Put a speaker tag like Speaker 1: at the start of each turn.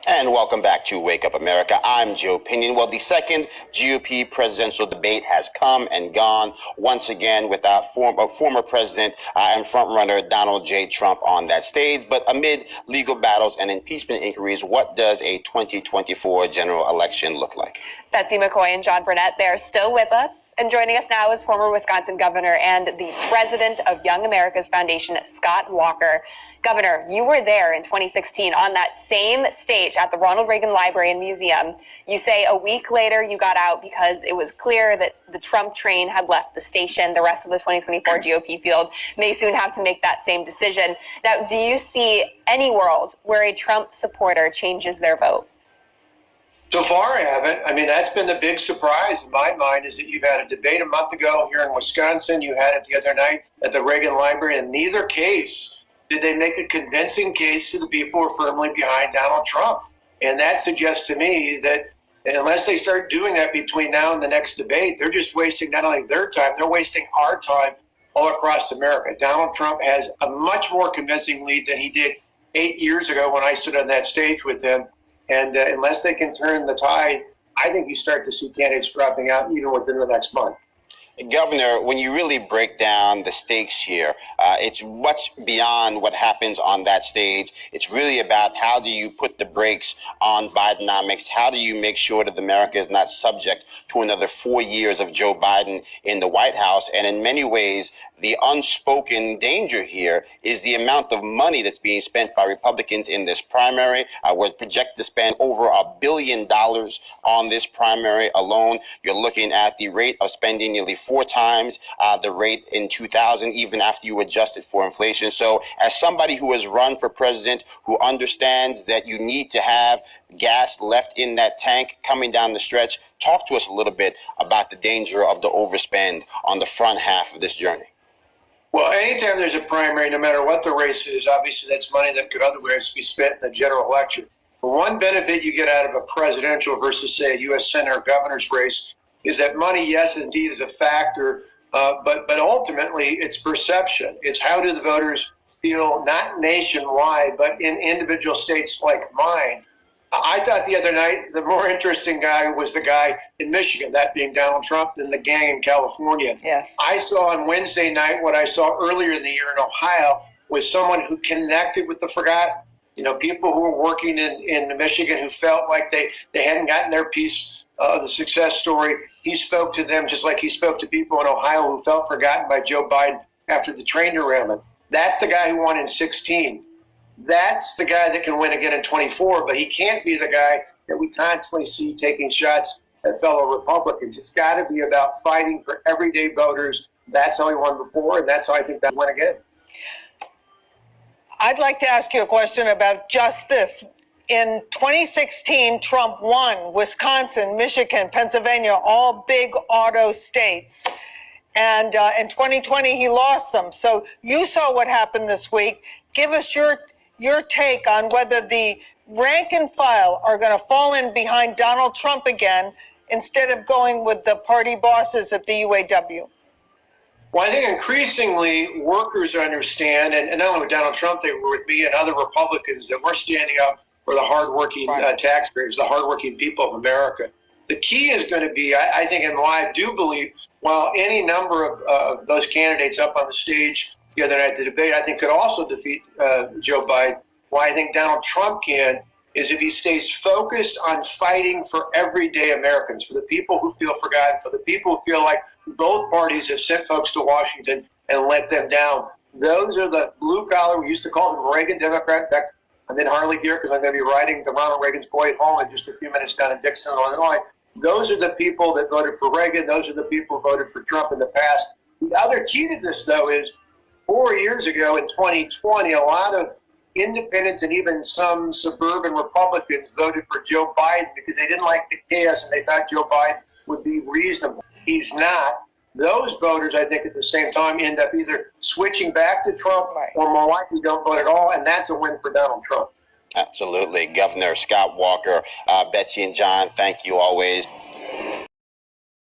Speaker 1: And welcome back to Wake Up America. I'm Joe Pinion. Well, the second GOP presidential debate has come and gone once again with our former president and frontrunner Donald J. Trump on that stage. But amid legal battles and impeachment inquiries, what does a 2024 general election look like?
Speaker 2: Betsy McCoy and John Burnett, they're still with us. And joining us now is former Wisconsin governor and the president of Young America's Foundation, Scott Walker. Governor, you were there in 2016 on that same stage at the Ronald Reagan Library and Museum. You say a week later you got out because it was clear that the Trump train had left the station. The rest of the 2024 GOP field may soon have to make that same decision. Now, do you see any world where a Trump supporter changes their vote?
Speaker 3: So far, I haven't. I mean, that's been the big surprise in my mind, is that you've had a debate a month ago here in Wisconsin. You had it the other night at the Reagan Library. In neither case did they make a convincing case to the people who are firmly behind Donald Trump. And that suggests to me that unless they start doing that between now and the next debate, they're just wasting not only their time, they're wasting our time all across America. Donald Trump has a much more convincing lead than he did 8 years ago when I stood on that stage with him. And unless they can turn the tide, I think you start to see candidates dropping out even within the next month.
Speaker 1: Governor, when you really break down the stakes here, it's much beyond what happens on that stage. It's really about how do you put the brakes on Bidenomics? How do you make sure that America is not subject to another 4 years of Joe Biden in the White House? And in many ways, the unspoken danger here is the amount of money that's being spent by Republicans in this primary. We're projected to spend over $1 billion on this primary alone. You're looking at the rate of spending nearly 4 times the rate in 2000, even after you adjust it for inflation. So as somebody who has run for president, who understands that you need to have gas left in that tank coming down the stretch, talk to us a little bit about the danger of the overspend on the front half of this journey.
Speaker 3: Well, anytime there's a primary, no matter what the race is, obviously that's money that could otherwise be spent in the general election. The one benefit you get out of a presidential versus, say, a U.S. Senate or governor's race is that money, yes, indeed, is a factor, but ultimately it's perception. It's how do the voters feel, not nationwide, but in individual states like mine. I thought the other night the more interesting guy was the guy in Michigan, that being Donald Trump, than the gang in California.
Speaker 2: Yes.
Speaker 3: I saw on Wednesday night what I saw earlier in the year in Ohio was someone who connected with the forgotten. You know, people who were working in Michigan who felt like they hadn't gotten their piece of the success story. He spoke to them just like he spoke to people in Ohio who felt forgotten by Joe Biden after the train derailment. That's the guy who won in 2016. That's the guy that can win again in 2024, but he can't be the guy that we constantly see taking shots at fellow Republicans. It's got to be about fighting for everyday voters. That's how he won before, and that's how I think that win again.
Speaker 4: I'd like to ask you a question about just this. In 2016, Trump won Wisconsin, Michigan, Pennsylvania, all big auto states. And in 2020, he lost them. So you saw what happened this week. Give us your take on whether the rank and file are going to fall in behind Donald Trump again instead of going with the party bosses at the UAW.
Speaker 3: Well, I think increasingly workers understand, and not only with Donald Trump, they were with me and other Republicans, that we're standing up for the hardworking taxpayers, the hardworking people of America. The key is going to be, I think, and why I do believe, while any number of those candidates up on the stage the other night at the debate, I think could also defeat Joe Biden, why I think Donald Trump can, is if he stays focused on fighting for everyday Americans, for the people who feel forgotten, for the people who feel like both parties have sent folks to Washington and let them down. Those are the blue-collar, we used to call them Reagan Democrat. In fact, I'm in Harley gear because I'm going to be riding to Ronald Reagan's Boyd Home in just a few minutes down in Dixon, Illinois. Those are the people that voted for Reagan. Those are the people who voted for Trump in the past. The other key to this, though, is 4 years ago in 2020, a lot of independents and even some suburban Republicans voted for Joe Biden because they didn't like the chaos and they thought Joe Biden would be reasonable. He's not. Those voters, I think, at the same time end up either switching back to Trump or more likely don't vote at all, and that's a win for Donald Trump.
Speaker 1: Absolutely. Governor Scott Walker, Betsy and John, thank you always.